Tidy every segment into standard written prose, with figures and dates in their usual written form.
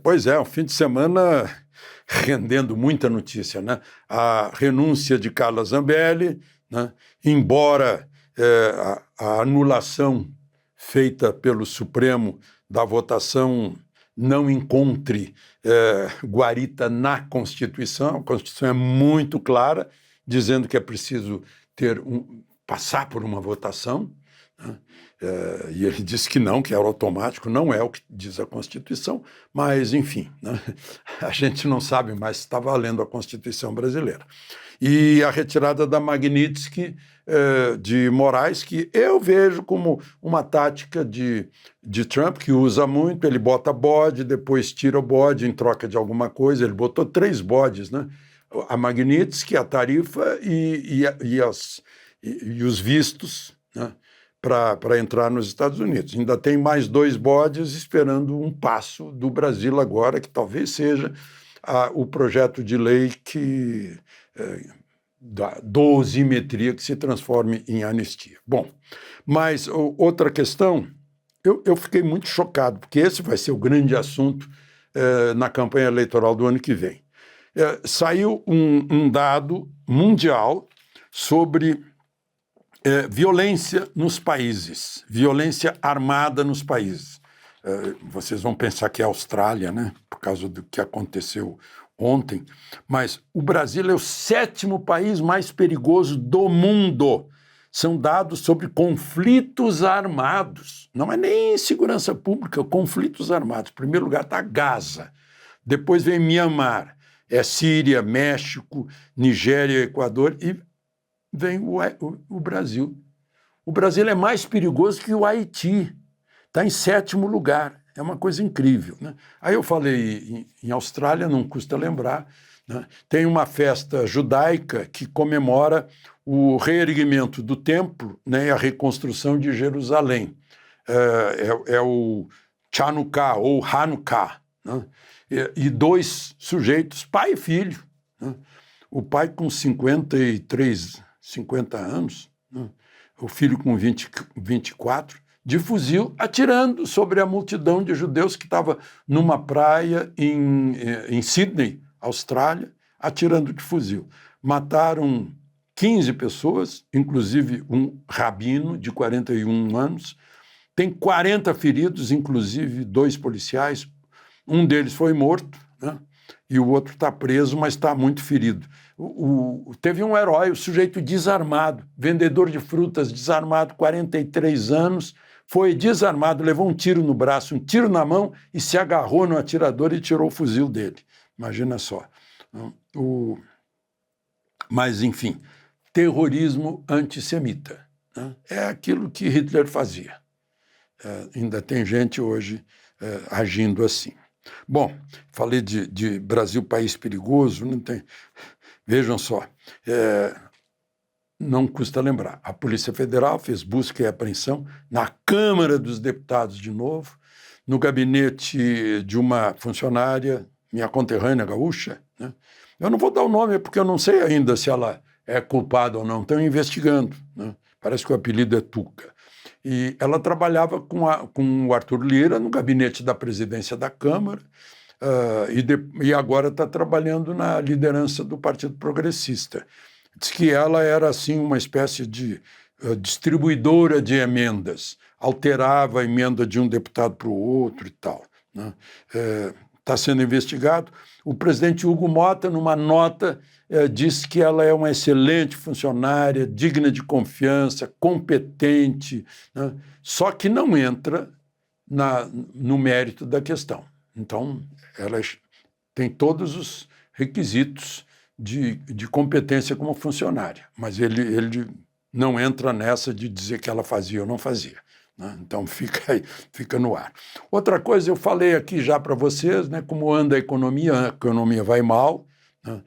Pois é, um fim de semana rendendo muita notícia, né? A renúncia de Carla Zambelli, né? Embora a anulação feita pelo Supremo da votação não encontre guarita na Constituição, a Constituição é muito clara, dizendo que é preciso passar por uma votação, né? E ele disse que não, que era automático, não é o que diz a Constituição, mas, enfim, né? A gente não sabe mais se está valendo a Constituição brasileira. E a retirada da Magnitsky de Moraes, que eu vejo como uma tática de Trump, que usa muito, ele bota bode, depois tira o bode em troca de alguma coisa, ele botou 3 bodes, né? A Magnitsky, a tarifa e os vistos, né? Para entrar nos Estados Unidos. Ainda tem mais 2 bodes esperando um passo do Brasil agora, que talvez seja o projeto de lei que da dosimetria que se transforme em anistia. Bom, mas outra questão, eu fiquei muito chocado, porque esse vai ser o grande assunto na campanha eleitoral do ano que vem. Saiu um dado mundial sobre violência nos países, violência armada nos países. Vocês vão pensar que é a Austrália, né? Por causa do que aconteceu ontem, mas o Brasil é o 7º país mais perigoso do mundo. São dados sobre conflitos armados. Não é nem segurança pública, conflitos armados. Em primeiro lugar está Gaza, depois vem Mianmar, Síria, México, Nigéria, Equador e vem o Brasil. O Brasil é mais perigoso que o Haiti, está em 7º lugar. É uma coisa incrível, né? Aí eu falei em Austrália, não custa lembrar, né? Tem uma festa judaica que comemora o reerguimento do templo, né, e a reconstrução de Jerusalém. É o Chanukah, ou Hanukkah, né? E 2 sujeitos, pai e filho, né? O pai com 50 anos, né? O filho com 24, de fuzil, atirando sobre a multidão de judeus que estava numa praia em Sydney, Austrália, atirando de fuzil. Mataram 15 pessoas, inclusive um rabino de 41 anos. Tem 40 feridos, inclusive 2 policiais. Um deles foi morto, né? E o outro está preso, mas está muito ferido. Teve um herói, o sujeito desarmado, vendedor de frutas, desarmado, 43 anos, foi desarmado, levou um tiro no braço, um tiro na mão e se agarrou no atirador e tirou o fuzil dele. Imagina só. Mas, enfim, terrorismo antissemita, né? É aquilo que Hitler fazia. Ainda tem gente hoje agindo assim. Bom, falei de Brasil, país perigoso, não tem... Vejam só, não custa lembrar, a Polícia Federal fez busca e apreensão na Câmara dos Deputados de novo, no gabinete de uma funcionária, minha conterrânea gaúcha, né? Eu não vou dar o nome porque eu não sei ainda se ela é culpada ou não, estão investigando, né? Parece que o apelido é Tuca. E ela trabalhava com o Arthur Lira no gabinete da presidência da Câmara, e agora está trabalhando na liderança do Partido Progressista. Diz que ela era assim uma espécie de distribuidora de emendas, alterava a emenda de um deputado para o outro e tal, né? Está sendo investigado. O presidente Hugo Motta, numa nota, disse que ela é uma excelente funcionária, digna de confiança, competente, né? Só que não entra no mérito da questão. Então, ela tem todos os requisitos de competência como funcionária, mas ele não entra nessa de dizer que ela fazia ou não fazia, né? Então fica no ar. Outra coisa, eu falei aqui já para vocês, né, como anda a economia vai mal, né?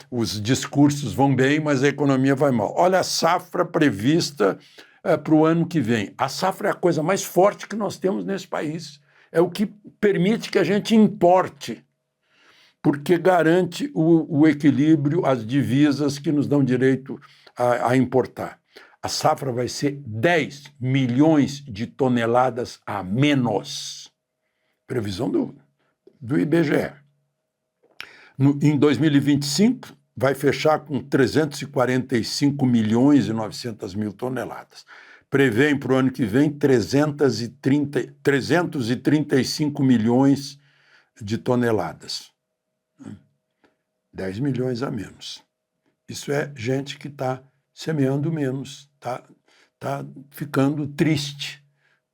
Os discursos vão bem, mas a economia vai mal. Olha a safra prevista para o ano que vem. A safra é a coisa mais forte que nós temos nesse país. É o que permite que a gente importe, porque garante o equilíbrio, as divisas que nos dão direito a importar. A safra vai ser 10 milhões de toneladas a menos. Previsão do IBGE. Em 2025, vai fechar com 345 milhões e 900 mil toneladas. Prevêem para o ano que vem 335 milhões de toneladas. 10 milhões a menos. Isso é gente que está semeando menos, está ficando triste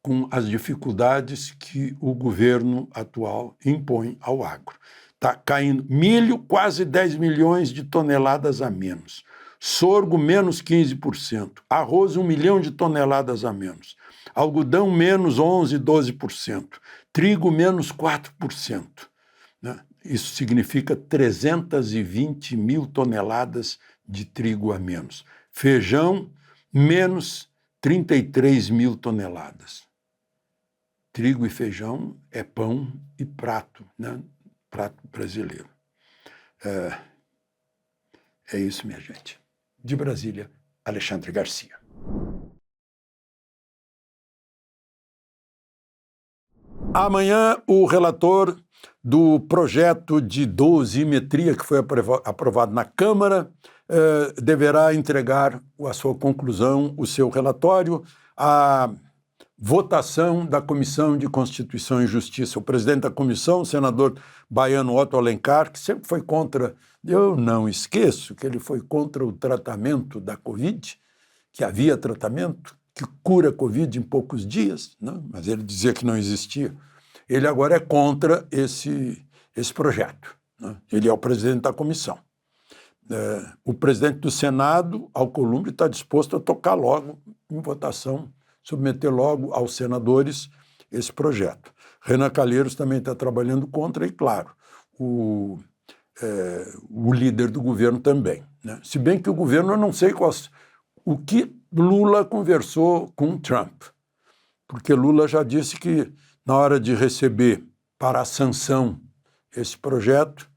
com as dificuldades que o governo atual impõe ao agro. Está caindo milho, quase 10 milhões de toneladas a menos. Sorgo, menos 15%. Arroz, 1 milhão de toneladas a menos. Algodão, menos 11%, 12%. Trigo, menos 4%. Né? Isso significa 320 mil toneladas de trigo a menos. Feijão, menos 33 mil toneladas. Trigo e feijão é pão e prato, né? Prato brasileiro. É isso, minha gente. De Brasília, Alexandre Garcia. Amanhã, o relator do projeto de dosimetria que foi aprovado na Câmara deverá entregar a sua conclusão, o seu relatório, à votação da Comissão de Constituição e Justiça. O presidente da comissão, o senador baiano Otto Alencar, que sempre foi contra, eu não esqueço que ele foi contra o tratamento da Covid, que havia tratamento que cura a Covid em poucos dias, né? Mas ele dizia que não existia. Ele agora é contra esse projeto, né? Ele é o presidente da comissão. O presidente do Senado, Alcolumbre, está disposto a tocar logo em votação, submeter logo aos senadores esse projeto. Renan Calheiros também está trabalhando contra e, claro, o líder do governo também, né? Se bem que o governo, eu não sei o que Lula conversou com Trump, porque Lula já disse que na hora de receber para a sanção esse projeto,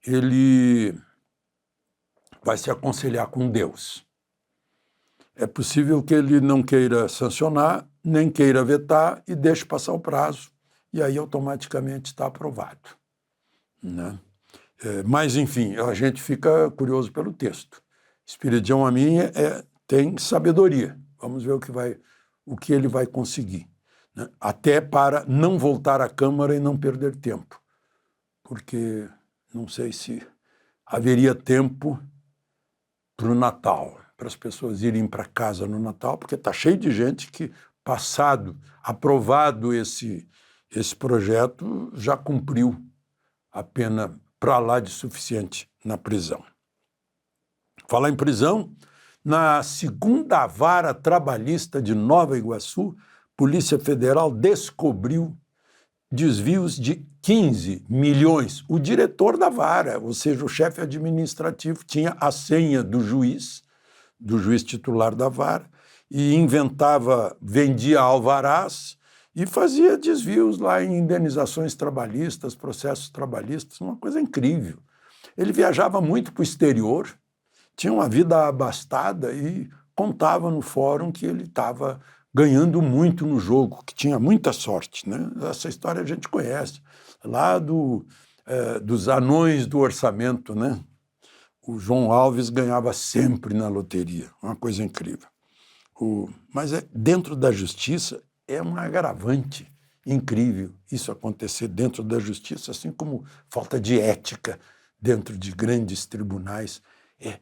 ele vai se aconselhar com Deus. É possível que ele não queira sancionar, nem queira vetar e deixe passar o prazo, e aí automaticamente está aprovado, né? Mas, enfim, a gente fica curioso pelo texto. Espiridião Amin tem sabedoria. Vamos ver o que ele vai conseguir, né? Até para não voltar à Câmara e não perder tempo, porque não sei se haveria tempo para o Natal, para as pessoas irem para casa no Natal, porque está cheio de gente que, aprovado esse projeto, já cumpriu a pena para lá de suficiente na prisão. Falar em prisão, na segunda vara trabalhista de Nova Iguaçu, Polícia Federal descobriu desvios de 15 milhões. O diretor da vara, ou seja, o chefe administrativo, tinha a senha do juiz titular da vara, e vendia alvarás e fazia desvios lá em indenizações trabalhistas, processos trabalhistas, uma coisa incrível. Ele viajava muito para o exterior, tinha uma vida abastada e contava no fórum que ele estava ganhando muito no jogo, que tinha muita sorte, né? Essa história a gente conhece, lá dos anões do orçamento, né? O João Alves ganhava sempre na loteria, uma coisa incrível. Mas dentro da justiça é um agravante incrível isso acontecer dentro da justiça, assim como falta de ética dentro de grandes tribunais. É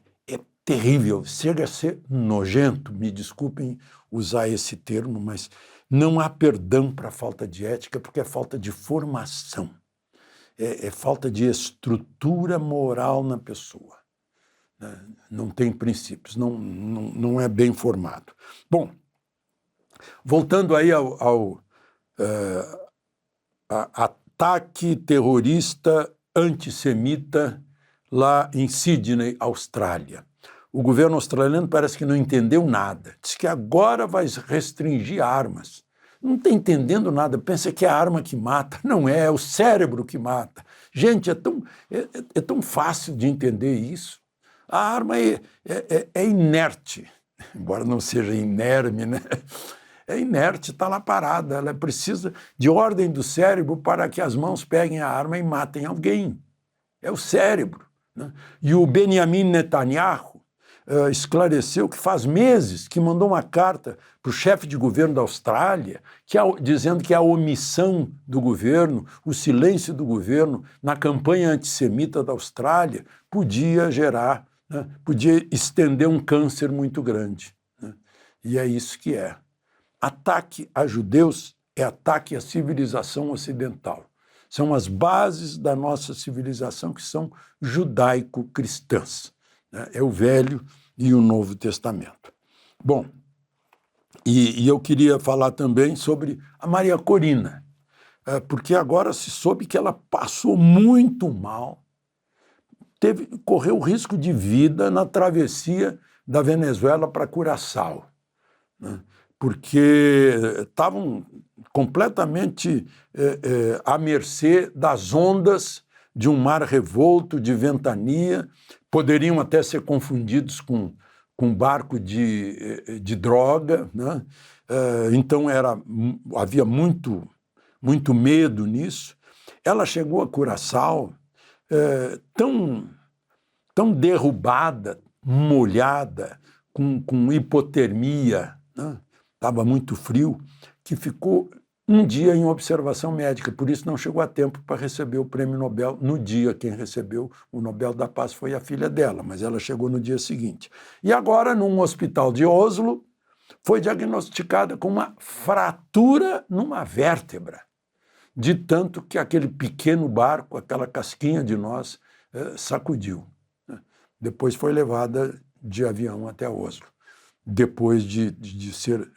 terrível, chega a ser nojento, me desculpem usar esse termo, mas não há perdão para a falta de ética, porque é falta de formação, é falta de estrutura moral na pessoa. Não tem princípios, não é bem formado. Bom, voltando aí ao ataque terrorista antissemita lá em Sydney, Austrália. O governo australiano parece que não entendeu nada. Diz que agora vai restringir armas. Não está entendendo nada, pensa que é a arma que mata. Não é o cérebro que mata. Gente, é tão fácil de entender isso. A arma é inerte, embora não seja inerme, né? é inerte, está lá parada. Ela precisa de ordem do cérebro para que as mãos peguem a arma e matem alguém. É o cérebro, né? E o Benjamin Netanyahu esclareceu que faz meses que mandou uma carta para o chefe de governo da Austrália, dizendo que a omissão do governo, o silêncio do governo na campanha antissemita da Austrália podia gerar, né, podia estender um câncer muito grande, né? E é isso que é. Ataque a judeus é ataque à civilização ocidental. São as bases da nossa civilização que são judaico-cristãs, né? É o Velho e o Novo Testamento. Bom, e eu queria falar também sobre a Maria Corina, porque agora se soube que ela passou muito mal, correu risco de vida na travessia da Venezuela para Curaçao, né? Porque estavam completamente à mercê das ondas de um mar revolto, de ventania, poderiam até ser confundidos com barco de droga, né? Então havia muito medo nisso. Ela chegou a Curaçao tão derrubada, molhada, com hipotermia, né? Estava muito frio, que ficou um dia em observação médica, por isso não chegou a tempo para receber o prêmio Nobel no dia. Quem recebeu o Nobel da Paz foi a filha dela, mas ela chegou no dia seguinte. E agora, num hospital de Oslo, foi diagnosticada com uma fratura numa vértebra, de tanto que aquele pequeno barco, aquela casquinha de nós, sacudiu, né? Depois foi levada de avião até Oslo, depois de ser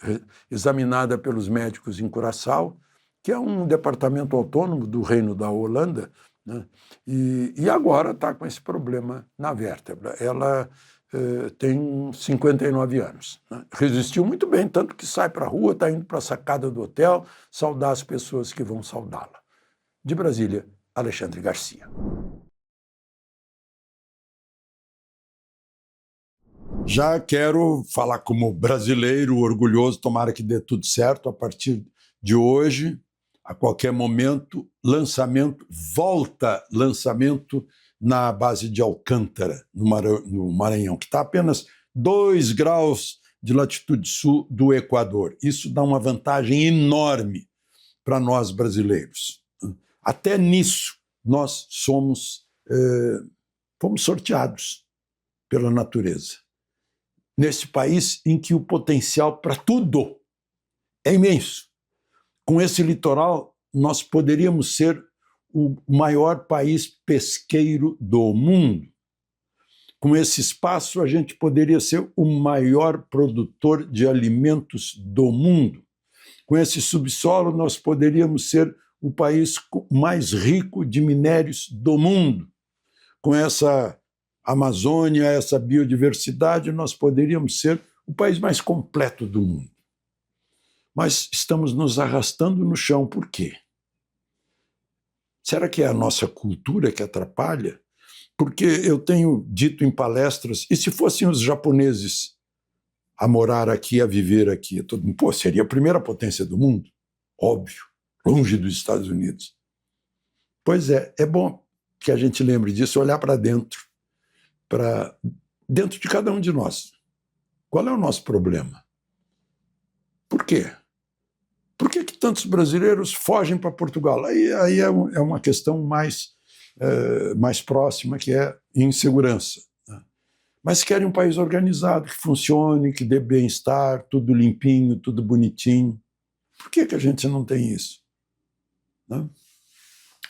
examinada pelos médicos em Curaçao, que é um departamento autônomo do Reino da Holanda, né? E agora está com esse problema na vértebra. Ela tem 59 anos, né? Resistiu muito bem, tanto que sai para a rua, está indo para a sacada do hotel saudar as pessoas que vão saudá-la. De Brasília, Alexandre Garcia. Já quero falar como brasileiro orgulhoso, tomara que dê tudo certo a partir de hoje, a qualquer momento, lançamento na base de Alcântara, no Maranhão, que está a apenas 2 graus de latitude sul do Equador. Isso dá uma vantagem enorme para nós brasileiros. Até nisso nós fomos sorteados pela natureza. Nesse país em que o potencial para tudo é imenso. Com esse litoral, nós poderíamos ser o maior país pesqueiro do mundo. Com esse espaço, a gente poderia ser o maior produtor de alimentos do mundo. Com esse subsolo, nós poderíamos ser o país mais rico de minérios do mundo. Com essa Amazônia, essa biodiversidade, nós poderíamos ser o país mais completo do mundo. Mas estamos nos arrastando no chão, por quê? Será que é a nossa cultura que atrapalha? Porque eu tenho dito em palestras, e se fossem os japoneses a morar aqui, a viver aqui, seria a primeira potência do mundo? Óbvio, longe dos Estados Unidos. Pois é bom que a gente lembre disso, olhar para dentro de cada um de nós. Qual é o nosso problema? Por quê? Por que tantos brasileiros fogem para Portugal? Aí é uma questão mais próxima, que é insegurança, né? Mas querem um país organizado, que funcione, que dê bem-estar, tudo limpinho, tudo bonitinho. Por que a gente não tem isso, né?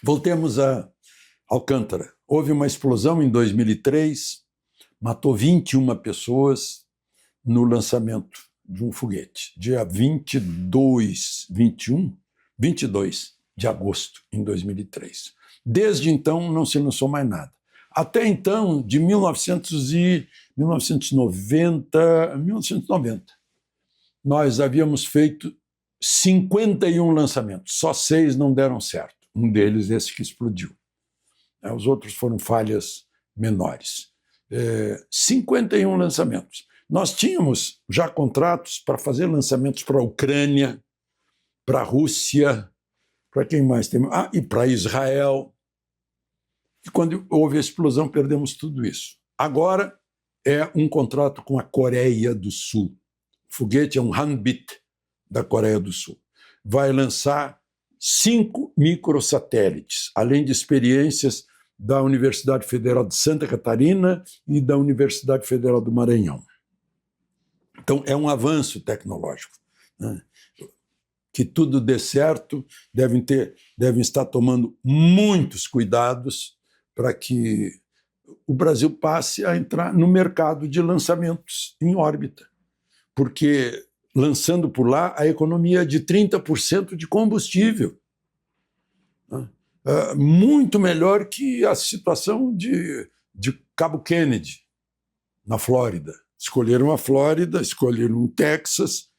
Voltemos a Alcântara. Houve uma explosão em 2003, matou 21 pessoas no lançamento de um foguete, dia 22 de agosto de 2003. Desde então, não se lançou mais nada. Até então, de 1990, nós havíamos feito 51 lançamentos, só 6 não deram certo. Um deles, esse que explodiu. Os outros foram falhas menores. 51 lançamentos. Nós tínhamos já contratos para fazer lançamentos para a Ucrânia, para a Rússia, para quem mais tem? E para Israel. E quando houve a explosão, perdemos tudo isso. Agora é um contrato com a Coreia do Sul. O foguete é um Hanbit da Coreia do Sul. Vai lançar 5 microsatélites, além de experiências da Universidade Federal de Santa Catarina e da Universidade Federal do Maranhão. Então, é um avanço tecnológico, né? Que tudo dê certo, devem estar tomando muitos cuidados para que o Brasil passe a entrar no mercado de lançamentos em órbita, porque lançando por lá a economia é de 30% de combustível, né? Muito melhor que a situação de Cabo Kennedy, na Flórida. Escolheram a Flórida, escolheram o Texas,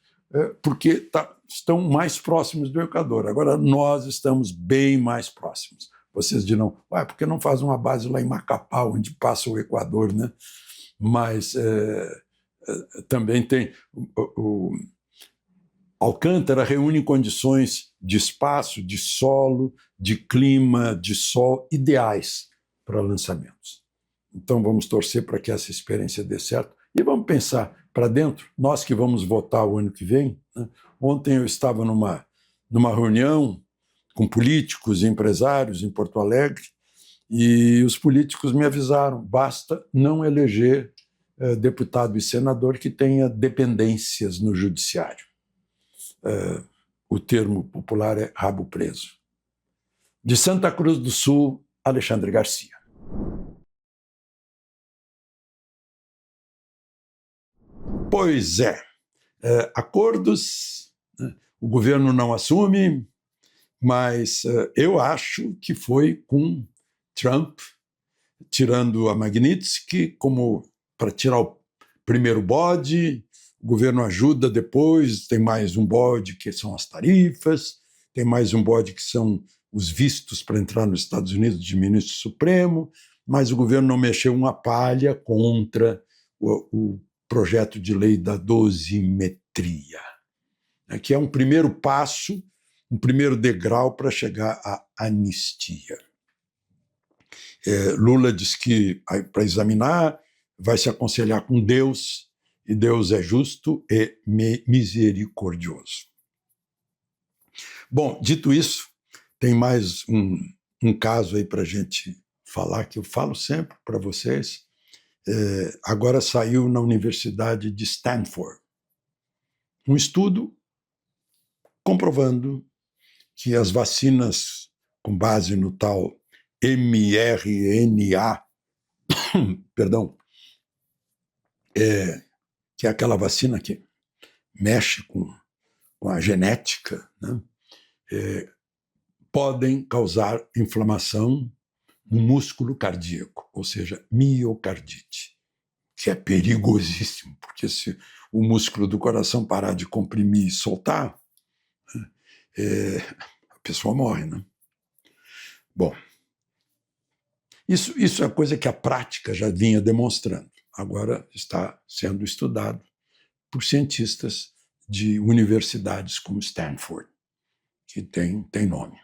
porque estão mais próximos do Equador. Agora, nós estamos bem mais próximos. Vocês dirão, por que não faz uma base lá em Macapá, onde passa o Equador, né? Mas também tem... Alcântara reúne condições de espaço, de solo, de clima, de sol ideais para lançamentos. Então, vamos torcer para que essa experiência dê certo e vamos pensar para dentro, nós que vamos votar o ano que vem, né? Ontem eu estava numa reunião com políticos e empresários em Porto Alegre e os políticos me avisaram, basta não eleger deputado e senador que tenha dependências no judiciário. O termo popular é rabo preso. De Santa Cruz do Sul, Alexandre Garcia. Pois é, acordos, né? O governo não assume, mas eu acho que foi com Trump, tirando a Magnitsky, como para tirar o primeiro bode, o governo ajuda depois, tem mais um bode que são as tarifas, tem mais um bode que são os vistos para entrar nos Estados Unidos de ministro supremo, mas o governo não mexeu uma palha contra o projeto de lei da dosimetria, né, que é um primeiro passo, um primeiro degrau para chegar à anistia. Lula diz que, para examinar, vai se aconselhar com Deus, e Deus é justo e misericordioso. Bom, dito isso, tem mais um caso aí para a gente falar, que eu falo sempre para vocês. Agora saiu na Universidade de Stanford um estudo comprovando que as vacinas com base no tal mRNA, perdão, que é aquela vacina que mexe com a genética, né? Podem causar inflamação no músculo cardíaco, ou seja, miocardite, que é perigosíssimo, porque se o músculo do coração parar de comprimir e soltar, a pessoa morre, né? Bom, isso é coisa que a prática já vinha demonstrando. Agora está sendo estudado por cientistas de universidades como Stanford, que tem nome.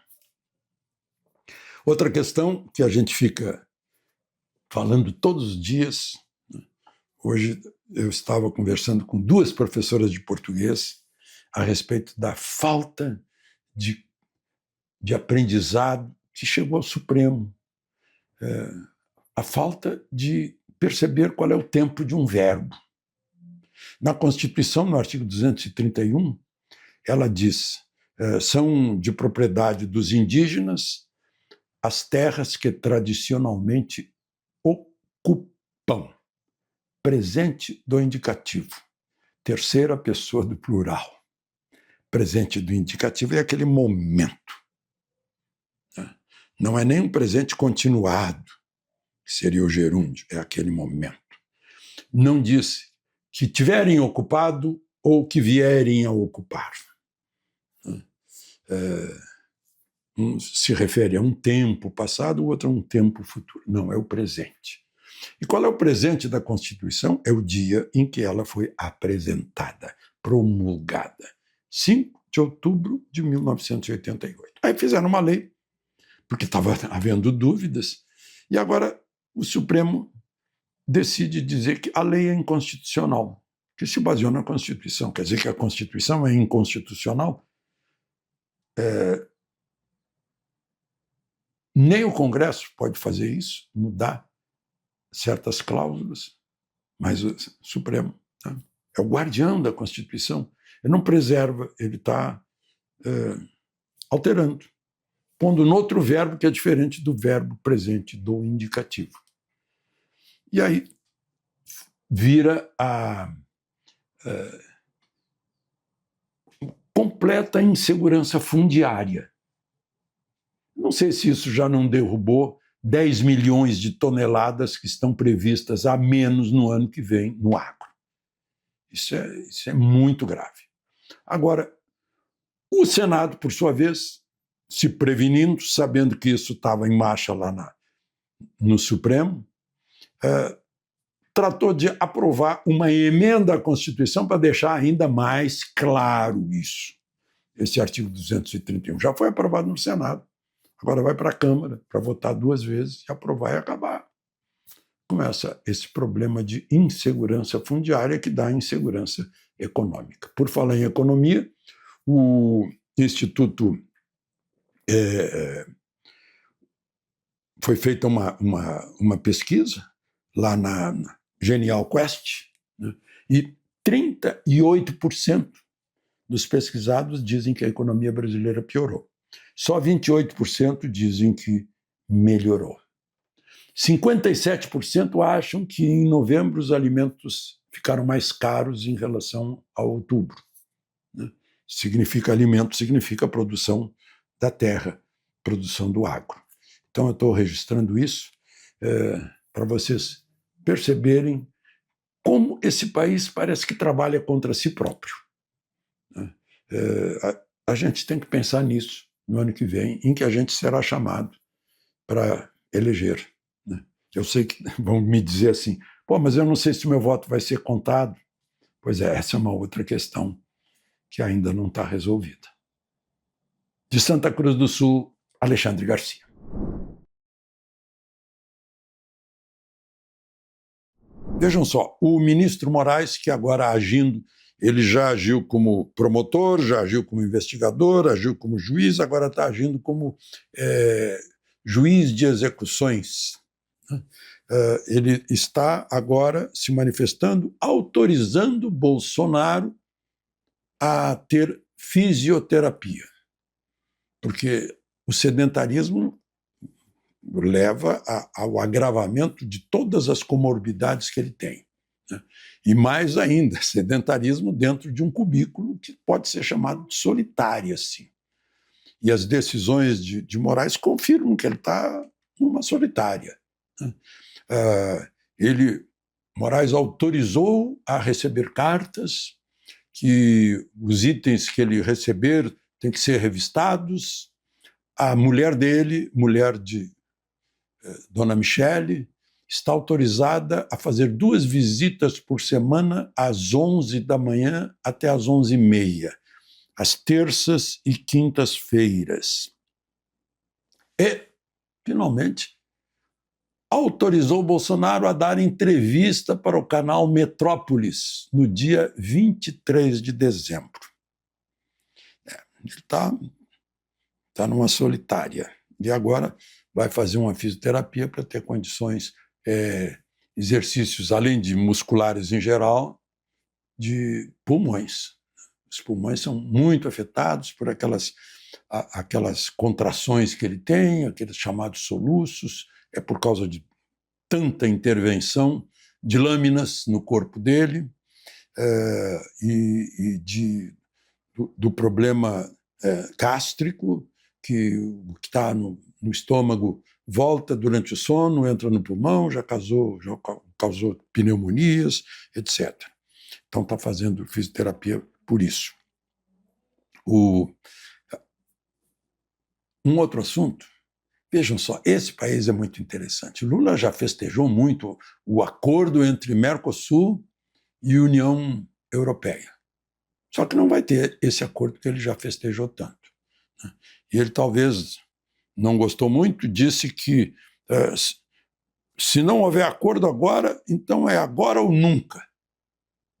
Outra questão que a gente fica falando todos os dias, né? Hoje eu estava conversando com 2 professoras de português a respeito da falta de aprendizado que chegou ao Supremo, a falta de perceber qual é o tempo de um verbo. Na Constituição, no artigo 231, ela diz: são de propriedade dos indígenas as terras que tradicionalmente ocupam. Presente do indicativo. Terceira pessoa do plural. Presente do indicativo é aquele momento. Não é nem um presente continuado, que seria o gerúndio, é aquele momento. Não diz que tiverem ocupado ou que vierem a ocupar. Um se refere a um tempo passado, o outro a um tempo futuro. Não, é o presente. E qual é o presente da Constituição? É o dia em que ela foi apresentada, promulgada, 5 de outubro de 1988. Aí fizeram uma lei, porque estava havendo dúvidas, e agora o Supremo decide dizer que a lei é inconstitucional, que se baseou na Constituição. Quer dizer que a Constituição é inconstitucional? Nem o Congresso pode fazer isso, mudar certas cláusulas, mas o Supremo, né, é o guardião da Constituição. Ele não preserva, ele está alterando, pondo no outro verbo que é diferente do verbo presente do indicativo. E aí vira a completa insegurança fundiária. Não sei se isso já não derrubou 10 milhões de toneladas que estão previstas a menos no ano que vem no agro. Isso é muito grave. Agora, o Senado, por sua vez, se prevenindo, sabendo que isso estava em marcha lá no Supremo, tratou de aprovar uma emenda à Constituição para deixar ainda mais claro isso. Esse artigo 231 já foi aprovado no Senado, agora vai para a Câmara para votar 2 vezes e aprovar e acabar. Começa esse problema de insegurança fundiária que dá insegurança econômica. Por falar em economia, o Instituto foi feita uma pesquisa lá na Genial Quest, né, e 38% dos pesquisados dizem que a economia brasileira piorou. Só 28% dizem que melhorou. 57% acham que em novembro os alimentos ficaram mais caros em relação a outubro. Né? Significa alimento, significa produção da terra, produção do agro. Então eu estou registrando isso para vocês perceberem como esse país parece que trabalha contra si próprio. Né? A gente tem que pensar nisso no ano que vem, em que a gente será chamado para eleger. Né? Eu sei que vão me dizer assim, pô, mas eu não sei se o meu voto vai ser contado. Pois é, essa é uma outra questão que ainda não está resolvida. De Santa Cruz do Sul, Alexandre Garcia. Vejam só, o ministro Moraes, que agora agindo, ele já agiu como promotor, já agiu como investigador, agiu como juiz, agora está agindo como juiz de execuções. Ele está agora se manifestando, autorizando Bolsonaro a ter fisioterapia, porque o sedentarismo leva ao agravamento de todas as comorbidades que ele tem. Né? E mais ainda, sedentarismo dentro de um cubículo que pode ser chamado de solitário, assim. E as decisões de Moraes confirmam que ele está numa solitária. Né? Moraes autorizou a receber cartas, que os itens que ele receber têm que ser revistados. A mulher dele, mulher de Dona Michele, está autorizada a fazer 2 visitas por semana às 11 da manhã até às 11h30, às terças e quintas-feiras. E, finalmente, autorizou Bolsonaro a dar entrevista para o canal Metrópolis no dia 23 de dezembro. Ele está numa solitária. E agora vai fazer uma fisioterapia para ter condições, exercícios, além de musculares em geral, de pulmões. Os pulmões são muito afetados por aquelas contrações que ele tem, aqueles chamados soluços, é por causa de tanta intervenção de lâminas no corpo dele do problema gástrico, que o que está no estômago volta durante o sono, entra no pulmão, já causou pneumonias, etc. Então está fazendo fisioterapia por isso. Um outro assunto, Vejam só, esse país é muito interessante. Lula já festejou muito o acordo entre Mercosul e União Europeia. Só que não vai ter esse acordo que ele já festejou tanto. E ele talvez não gostou muito, disse que se não houver acordo agora, então é agora ou nunca.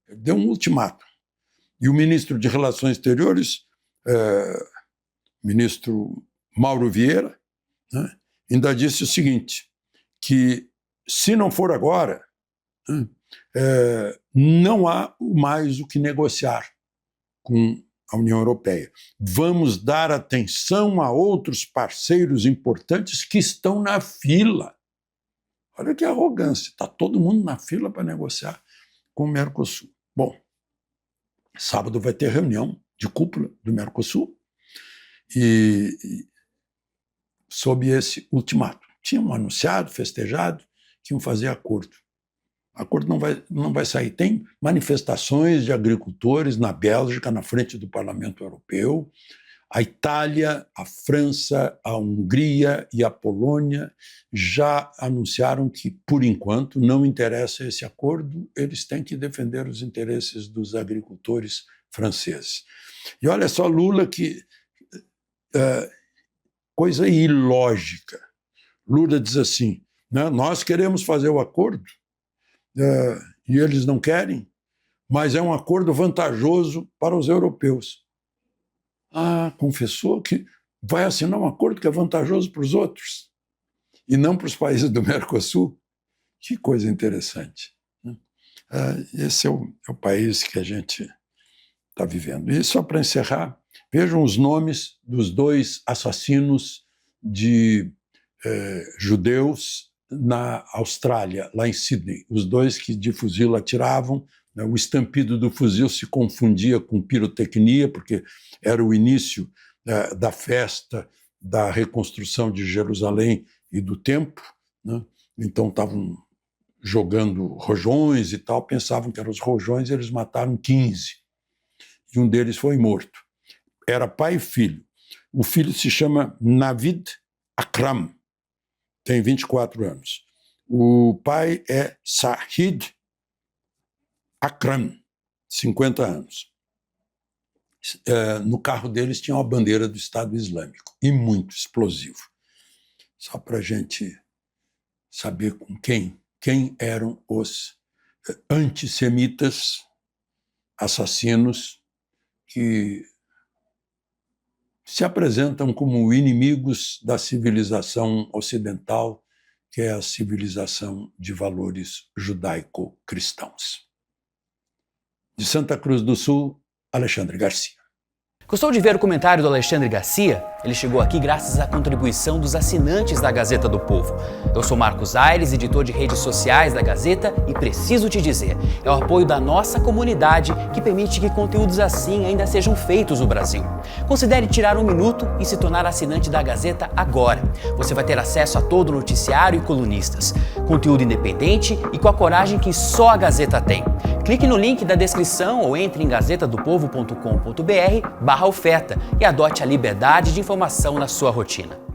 Ele deu um ultimato. E o ministro de Relações Exteriores, ministro Mauro Vieira, né, ainda disse o seguinte, que se não for agora, não há mais o que negociar com a União Europeia. Vamos dar atenção a outros parceiros importantes que estão na fila. Olha que arrogância, está todo mundo na fila para negociar com o Mercosul. Bom, sábado vai ter reunião de cúpula do Mercosul e sob esse ultimato. Tinham anunciado, festejado, que iam fazer acordo. O acordo não vai sair. Tem manifestações de agricultores na Bélgica, na frente do Parlamento Europeu. A Itália, a França, a Hungria e a Polônia já anunciaram que, por enquanto, não interessa esse acordo, eles têm que defender os interesses dos agricultores franceses. E olha só, Lula, que coisa ilógica. Lula diz assim, né, nós queremos fazer o acordo, e eles não querem, mas é um acordo vantajoso para os europeus. Confessou que vai assinar um acordo que é vantajoso para os outros e não para os países do Mercosul. Que coisa interessante. Esse é o país que a gente está vivendo. E só para encerrar, vejam os nomes dos 2 assassinos de judeus na Austrália, lá em Sydney. Os 2 que de fuzil atiravam, né, o estampido do fuzil se confundia com pirotecnia, porque era o início da festa da reconstrução de Jerusalém e do templo, né? Então estavam jogando rojões e tal, pensavam que eram os rojões, e eles mataram 15. E um deles foi morto. Era pai e filho. O filho se chama Navid Akram, tem 24 anos. O pai é Sahid Akram, 50 anos. No carro deles tinha uma bandeira do Estado Islâmico, e muito explosivo. Só para a gente saber com quem eram os antissemitas assassinos que se apresentam como inimigos da civilização ocidental, que é a civilização de valores judaico-cristãos. De Santa Cruz do Sul, Alexandre Garcia. Gostou de ver o comentário do Alexandre Garcia? Ele chegou aqui graças à contribuição dos assinantes da Gazeta do Povo. Eu sou Marcos Aires, editor de redes sociais da Gazeta, e preciso te dizer, é o apoio da nossa comunidade que permite que conteúdos assim ainda sejam feitos no Brasil. Considere tirar um minuto e se tornar assinante da Gazeta agora. Você vai ter acesso a todo o noticiário e colunistas, conteúdo independente e com a coragem que só a Gazeta tem. Clique no link da descrição ou entre em gazetadopovo.com.br/oferta e adote a liberdade de informação na sua rotina.